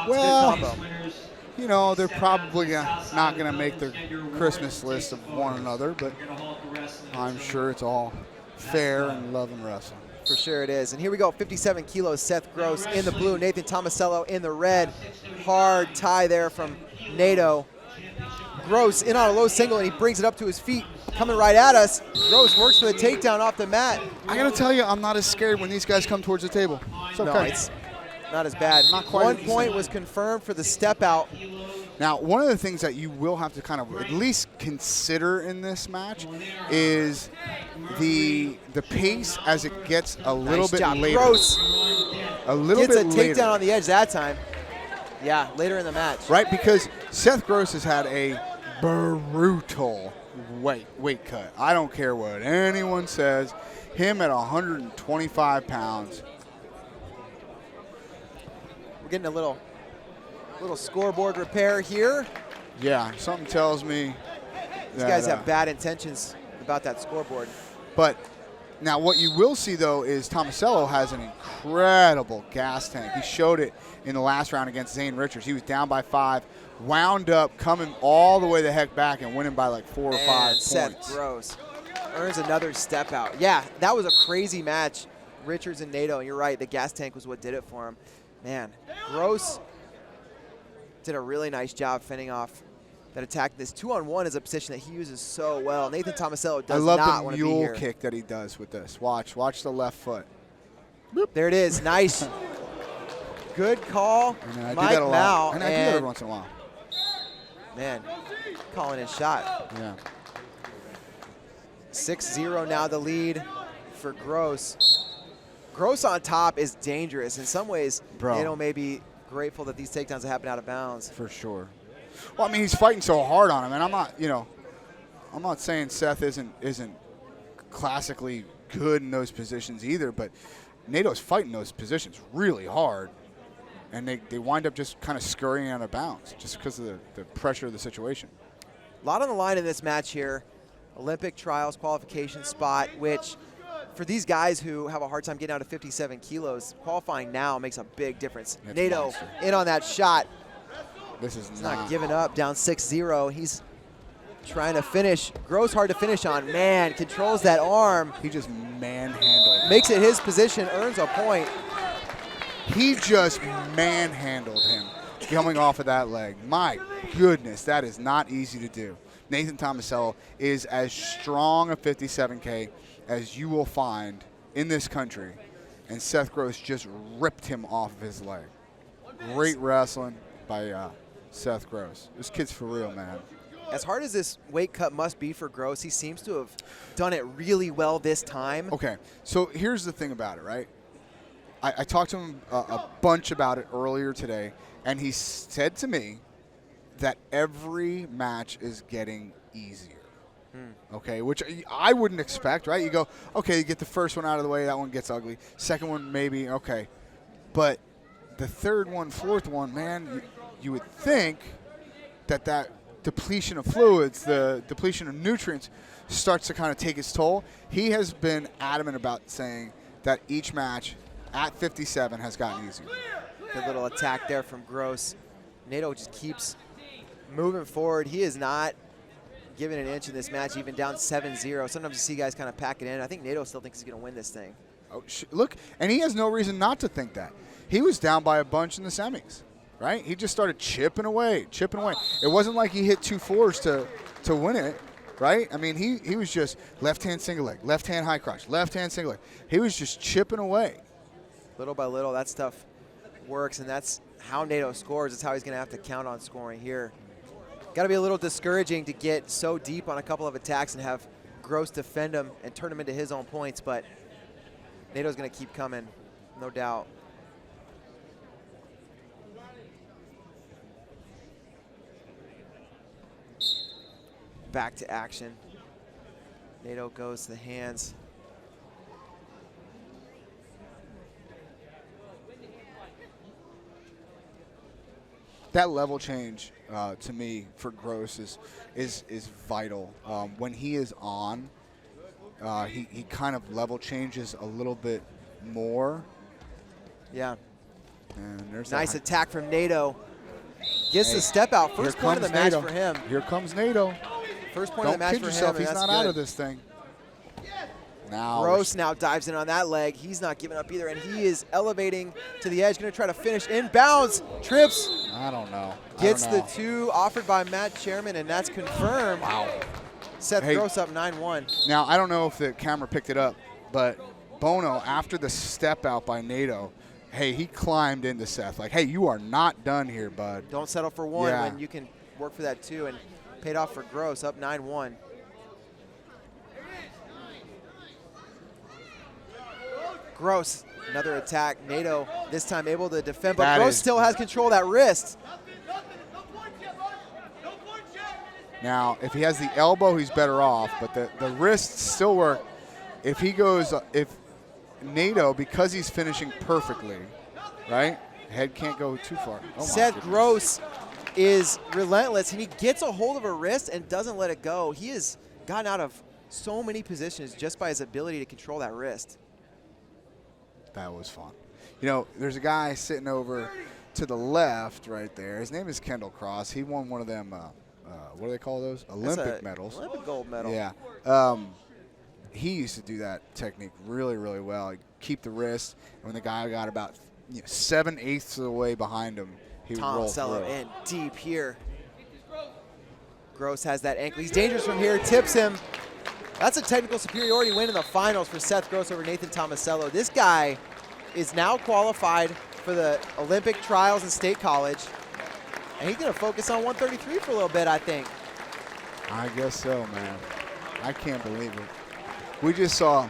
Well, combo. you know, they're probably not going to make the Christmas list of one another, but I'm sure it's all fair and love and wrestling. For sure it is. And here we go, 57 kilos, Seth Gross in the blue, Nathan Tomasello in the red. Hard tie there from Nato. Gross in on a low single, and he brings it up to his feet, coming right at us. Gross works for the takedown off the mat. I got to tell you, I'm not as scared when these guys come towards the table. It's okay. No, it's not as bad. Not quite 1 as point easy. was confirmed for the step out. Now, one of the things that you will have to kind of at least consider in this match is the pace as it gets a little Nice bit job. later. Gross A little gets bit a later. takedown on the edge that time. Yeah, later in the match. Right, because Seth Gross has had a brutal weight cut. I don't care what anyone says. Him at 125 pounds. We're getting a little scoreboard repair here. Yeah, something tells me These guys have bad intentions about that scoreboard. But now what you will see, though, is Tomasello has an incredible gas tank. He showed it in the last round against Zane Richards. He was down by 5, wound up, coming all the way the heck back and winning by like 4 or 5 points. Seth Gross earns another step out. Yeah, that was a crazy match. Richards and Nato, and you're right, the gas tank was what did it for him. Man, Gross did a really nice job fending off that attack. This 2-on-1 is a position that he uses so well. Nathan Tomasello does not I want love to be the mule here. kick that he does with this. Watch the left foot. There it is, nice. Good call, And I do Mike that a lot. Mao. And I do that every once in a while. Man, calling his shot. Yeah. 6-0 now the lead for Gross. Gross on top is dangerous. In some ways, Bro. Nato may be grateful that these takedowns have happened out of bounds. For sure. Well, I mean, he's fighting so hard on him, and I'm not saying Seth isn't classically good in those positions either, but Nato's fighting those positions really hard, and they wind up just kind of scurrying out of bounds just because of the pressure of the situation. A lot on the line in this match here. Olympic trials qualification spot, which for these guys who have a hard time getting out of 57 kilos, qualifying now makes a big difference. That's Nato monster. in on that shot. This is He's not giving up, down 6-0. He's trying to finish. Gross hard to finish on. Man, controls that arm. He just manhandled. Makes it his position, earns a point. He just manhandled him coming off of that leg. My goodness, that is not easy to do. Nathan Tomasello is as strong a 57K as you will find in this country, and Seth Gross just ripped him off of his leg. Great wrestling by Seth Gross. This kid's for real, man. As hard as this weight cut must be for Gross, he seems to have done it really well this time. Okay, so here's the thing about it, right? I talked to him a bunch about it earlier today, and he said to me that every match is getting easier. Okay, which I wouldn't expect, right? You go, okay, you get the first one out of the way, that one gets ugly. Second one, maybe, okay. But the third one, fourth one, man, you would think that depletion of fluids, the depletion of nutrients starts to kind of take its toll. He has been adamant about saying that each match at 57 has gotten easier. Good little attack there from Gross. Nato just keeps moving forward. He is not giving an inch in this match, even down 7-0. Sometimes you see guys kind of pack it in. I think Nato still thinks he's going to win this thing. Oh, look, and he has no reason not to think that. He was down by a bunch in the semis, right? He just started chipping away. It wasn't like he hit 2 4s to win it, right? I mean, he was just left-hand single leg, left-hand high crotch, left-hand single leg. He was just chipping away. Little by little, that stuff works, and that's how Nato scores. It's how he's going to have to count on scoring here. Got to be a little discouraging to get so deep on a couple of attacks and have Gross defend him and turn him into his own points, but Nato's going to keep coming, no doubt. Back to action. Nato goes to the hands. That level change to me for Gross is vital. When he is on, he kind of level changes a little bit more. Yeah. And there's Nice attack from NATO. Gets the step out. First point of the match for him. Here comes NATO. First point of the match for him. Don't kid yourself. He's not out of good. this thing. Now Gross now dives in on that leg. He's not giving up either, and he is elevating to the edge. Going to try to finish inbounds. Trips. I don't know. Gets the 2 offered by Matt Chairman, and that's confirmed. Wow. Seth Gross up 9-1. Now, I don't know if the camera picked it up, but Bono, after the step out by NATO, hey, he climbed into Seth. Like, hey, you are not done here, bud. Don't settle for 1 when you can work for that 2, and paid off for Gross, up 9-1. Gross, another attack. NATO this time able to defend, but Gross still has control of that wrist. Now, if he has the elbow, he's better off, but the wrists still work. If he goes, if NATO, because he's finishing perfectly, right? Head can't go too far. Oh, Seth Gross is relentless, and he gets a hold of a wrist and doesn't let it go. He has gotten out of so many positions just by his ability to control that wrist. That was fun. You know, there's a guy sitting over to the left right there. His name is Kendall Cross. He won one of them, what do they call those? Olympic medals. Olympic gold medal. Yeah. He used to do that technique really, really well. He'd keep the wrist, and when the guy got about 7/8 of the way behind him, he would roll through. Tomasello in deep here. Gross has that ankle. He's dangerous from here, tips him. That's a technical superiority win in the finals for Seth Gross over Nathan Tomasello. This guy is now qualified for the Olympic trials in State College, and he's going to focus on 133 for a little bit, I think. I guess so, man. I can't believe it. We just saw